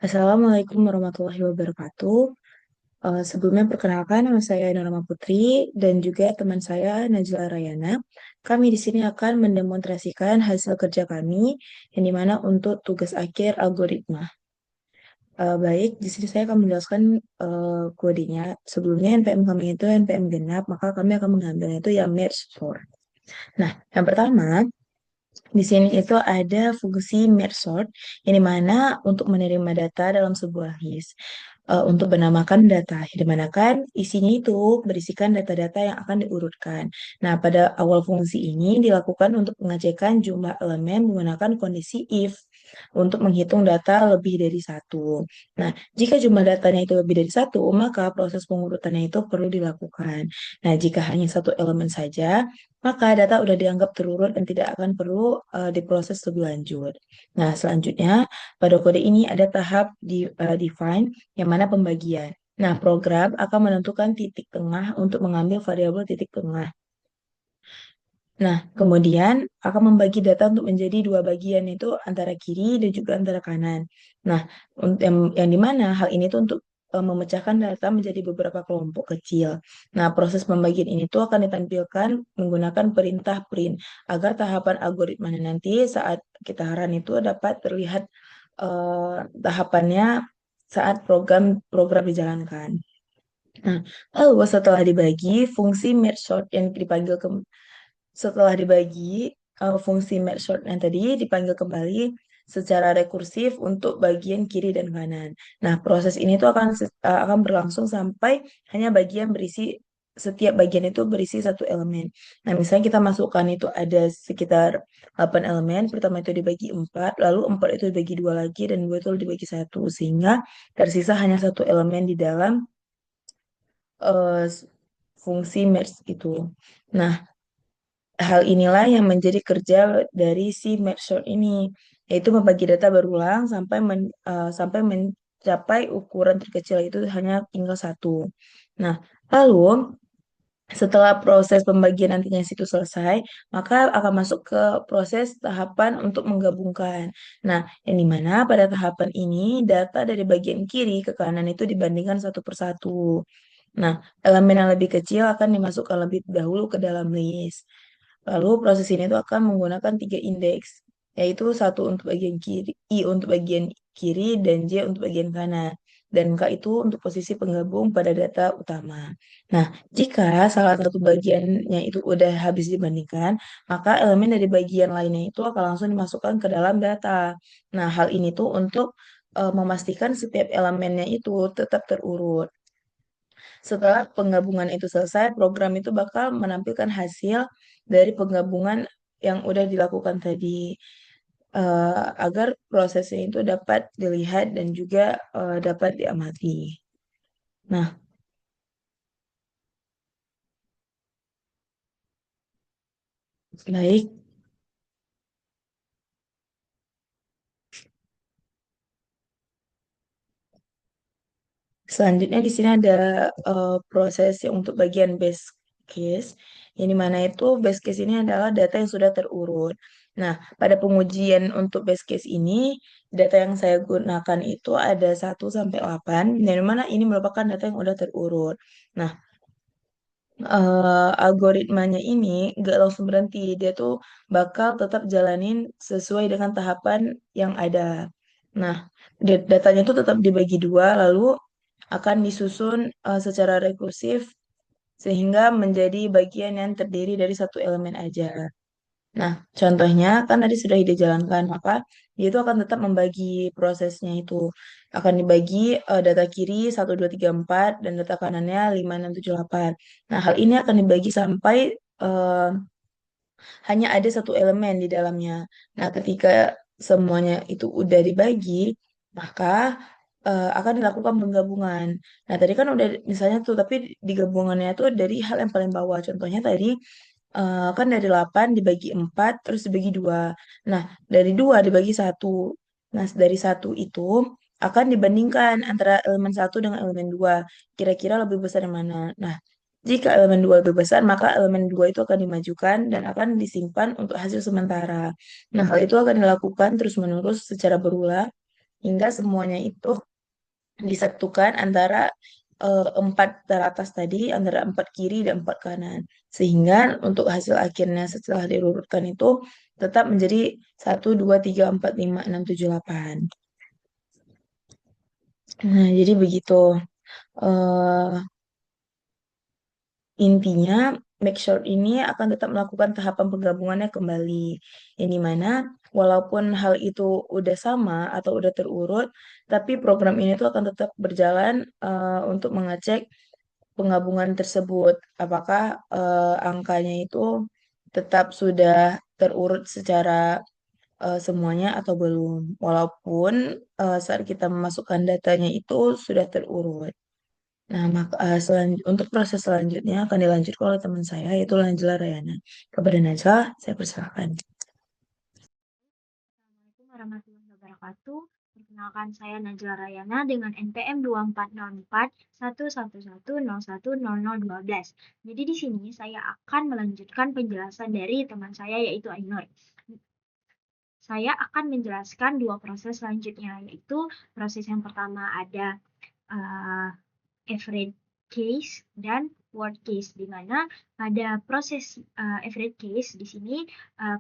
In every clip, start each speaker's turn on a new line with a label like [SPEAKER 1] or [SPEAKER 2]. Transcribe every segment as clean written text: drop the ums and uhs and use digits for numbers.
[SPEAKER 1] Assalamualaikum warahmatullahi wabarakatuh. Sebelumnya perkenalkan nama saya Norma Putri dan juga teman saya Najla Rayana. Kami di sini akan mendemonstrasikan hasil kerja kami yang dimana untuk tugas akhir algoritma. Baik, di sini saya akan menjelaskan kodenya. Sebelumnya NPM kami itu NPM genap, maka kami akan mengambilnya itu yang merge sort. Nah, yang pertama di sini itu ada fungsi merge sort yang dimana untuk menerima data dalam sebuah list untuk menamakan data, di mana kan isinya itu berisikan data-data yang akan diurutkan. Nah, pada awal fungsi ini dilakukan untuk pengecekan jumlah elemen menggunakan kondisi if untuk menghitung data lebih dari satu. Nah, jika jumlah datanya itu lebih dari satu, maka proses pengurutannya itu perlu dilakukan. Nah, jika hanya satu elemen saja, maka data udah dianggap terurut dan tidak akan perlu diproses lebih lanjut. Nah, selanjutnya pada kode ini ada tahap define yang mana pembagian. Nah, program akan menentukan titik tengah untuk mengambil variabel titik tengah. Nah, kemudian akan membagi data untuk menjadi dua bagian, yaitu antara kiri dan juga antara kanan. Nah, yang dimana hal ini tuh untuk memecahkan data menjadi beberapa kelompok kecil. Nah, proses pembagian ini tuh akan ditampilkan menggunakan perintah print agar tahapan algoritmanya nanti saat kita run itu dapat terlihat tahapannya saat program dijalankan. Nah, lalu setelah dibagi, fungsi merge sort yang dipanggil ke setelah dibagi, fungsi merge sort yang tadi dipanggil kembali secara rekursif untuk bagian kiri dan kanan. Nah, proses ini tuh akan berlangsung sampai hanya bagian berisi setiap bagian itu berisi satu elemen. Nah, misalnya kita masukkan itu ada sekitar 8 elemen, pertama itu dibagi 4, lalu 4 itu dibagi dua lagi, dan 2 itu dibagi satu, sehingga tersisa hanya satu elemen di dalam eh, fungsi merge itu. Nah, hal inilah yang menjadi kerja dari si merge sort ini, yaitu membagi data berulang sampai mencapai ukuran terkecil itu hanya tinggal satu. Nah, lalu setelah proses pembagian nantinya situ selesai, maka akan masuk ke proses tahapan untuk menggabungkan. Nah, yang dimana pada tahapan ini data dari bagian kiri ke kanan itu dibandingkan satu persatu. Nah, elemen yang lebih kecil akan dimasukkan lebih dahulu ke dalam list. Lalu proses ini tuh akan menggunakan tiga indeks, yaitu satu untuk bagian kiri, I untuk bagian kiri, dan J untuk bagian kanan. Dan K itu untuk posisi penggabung pada data utama. Nah, jika salah satu bagiannya itu udah habis dibandingkan, maka elemen dari bagian lainnya itu akan langsung dimasukkan ke dalam data. Nah, hal ini tuh untuk memastikan setiap elemennya itu tetap terurut. Setelah penggabungan itu selesai, program itu bakal menampilkan hasil dari penggabungan yang udah dilakukan tadi agar prosesnya itu dapat dilihat dan juga dapat diamati. Nah, baik. Selanjutnya di sini ada proses yang untuk bagian base case, yang dimana itu base case ini adalah data yang sudah terurut. Nah, pada pengujian untuk base case ini, data yang saya gunakan itu ada 1 sampai 8, yang mana ini merupakan data yang sudah terurut. Nah, algoritmanya ini nggak langsung berhenti, dia tuh bakal tetap jalanin sesuai dengan tahapan yang ada. Nah, datanya tuh tetap dibagi dua, lalu akan disusun secara rekursif sehingga menjadi bagian yang terdiri dari satu elemen aja. Nah, contohnya kan tadi sudah dijalankan, maka dia itu akan tetap membagi prosesnya itu. Akan dibagi data kiri 1, 2, 3, 4 dan data kanannya 5, 6, 7, 8. Nah, hal ini akan dibagi sampai eh, hanya ada satu elemen di dalamnya. Nah, ketika semuanya itu udah dibagi, maka akan dilakukan penggabungan. Nah, tadi kan udah misalnya tuh, tapi di gabungannya tuh dari hal yang paling bawah. Contohnya tadi kan dari 8 dibagi 4 terus dibagi 2. Nah, dari 2 dibagi satu. Nah, dari satu itu akan dibandingkan antara elemen satu dengan elemen 2. Kira-kira lebih besar yang mana? Nah, jika elemen 2 lebih besar, maka elemen 2 itu akan dimajukan dan akan disimpan untuk hasil sementara. Nah, hal itu akan dilakukan terus-menerus secara berulang hingga semuanya itu disatukan antara empat teratas tadi, antara empat kiri dan empat kanan. Sehingga untuk hasil akhirnya setelah diurutkan itu tetap menjadi 1, 2, 3, 4, 5, 6, 7, 8. Nah, jadi begitu. Eh, Intinya, make sure ini akan tetap melakukan tahapan penggabungannya kembali. Yang dimana, walaupun hal itu udah sama atau udah terurut, tapi program ini tuh akan tetap berjalan untuk mengecek penggabungan tersebut. Apakah angkanya itu tetap sudah terurut secara semuanya atau belum. Walaupun saat kita memasukkan datanya itu sudah terurut. Nah, maka, untuk proses selanjutnya akan dilanjutkan oleh teman saya, yaitu Najla Rayana. Kepada Najla, saya persilakan.
[SPEAKER 2] Assalamualaikum warahmatullahi wabarakatuh. Perkenalkan saya Najla Rayana dengan NPM 240411101012. Jadi di sini saya akan melanjutkan penjelasan dari teman saya yaitu Ainur. Saya akan menjelaskan dua proses selanjutnya, yaitu proses yang pertama ada uh, average case dan word case, di mana pada proses average case di sini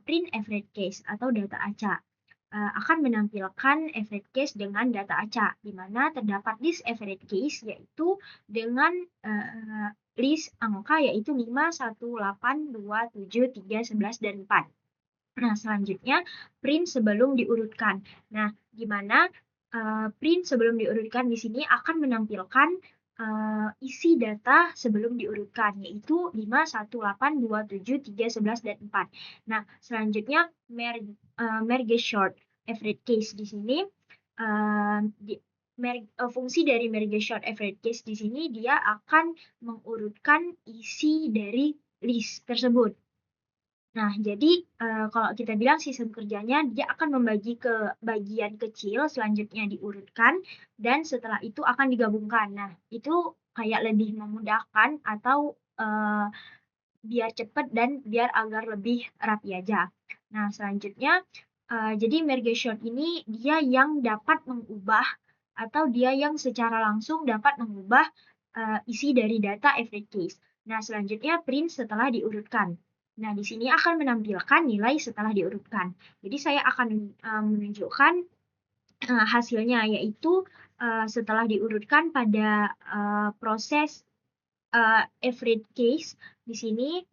[SPEAKER 2] print average case atau data acak akan menampilkan average case dengan data acak, di mana terdapat list average case yaitu dengan list angka yaitu 5, 1, 8, 2, 7, 3, 11, dan 4. Nah, selanjutnya print sebelum diurutkan. Nah, di mana print sebelum diurutkan di sini akan menampilkan isi data sebelum diurutkan, yaitu 5, 1, 8, 2, 7, 3, 11, dan 4. Nah, selanjutnya merge short average case di sini uh, di, fungsi dari merge short average case di sini dia akan mengurutkan isi dari list tersebut. Nah, jadi kalau kita bilang sistem kerjanya, dia akan membagi ke bagian kecil, selanjutnya diurutkan, dan setelah itu akan digabungkan. Nah, itu kayak lebih memudahkan atau biar cepat dan biar agar lebih rapi aja. Nah, selanjutnya, jadi mergation ini dia yang dapat mengubah atau dia yang secara langsung dapat mengubah isi dari data average case. Nah, selanjutnya print setelah diurutkan. Nah, di sini akan menampilkan nilai setelah diurutkan. Jadi saya akan menunjukkan hasilnya, yaitu setelah diurutkan pada proses average case di sini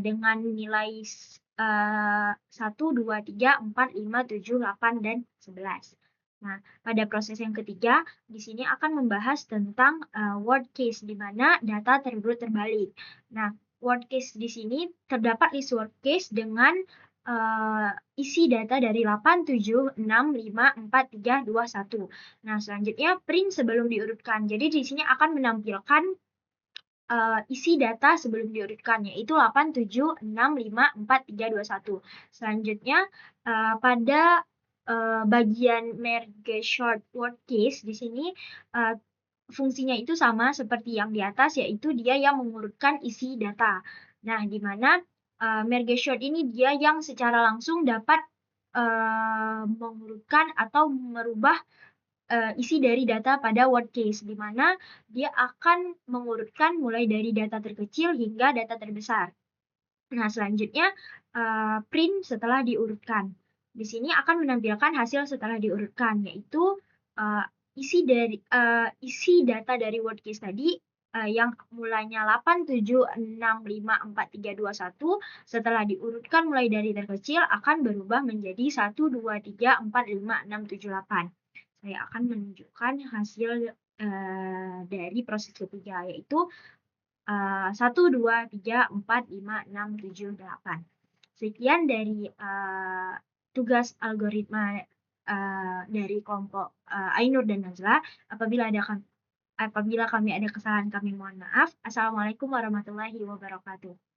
[SPEAKER 2] dengan nilai 1, 2, 3, 4, 5, 7, 8, dan 11. Nah, pada proses yang ketiga, di sini akan membahas tentang word case, di mana data terurut terbalik. Nah, word case di sini terdapat list word case dengan isi data dari 8, 7, 6, 5, 4, 3, 2, 1. Nah, selanjutnya print sebelum diurutkan. Jadi di sini akan menampilkan isi data sebelum diurutkan, yaitu 8, 7, 6, 5, 4, 3, 2, 1. Selanjutnya, pada bagian merge short word case di sini fungsinya itu sama seperti yang di atas, yaitu dia yang mengurutkan isi data. Nah, di mana merge short ini dia yang secara langsung dapat mengurutkan atau merubah isi dari data pada word case, di mana dia akan mengurutkan mulai dari data terkecil hingga data terbesar. Nah, selanjutnya print setelah diurutkan. Di sini akan menampilkan hasil setelah diurutkan, yaitu isi data dari word case tadi yang mulainya 8, 7, 6, 5, 4, 3, 2, 1, setelah diurutkan mulai dari terkecil akan berubah menjadi 1, 2, 3, 4, 5, 6, 7, 8. Saya akan menunjukkan hasil dari proses ketiga, yaitu 1, 2, 3, 4, 5, 6, 7, 8. Sekian dari tugas algoritma dari kelompok Ainur dan Nazla. Apabila kami ada kesalahan, kami mohon maaf. Assalamualaikum warahmatullahi wabarakatuh.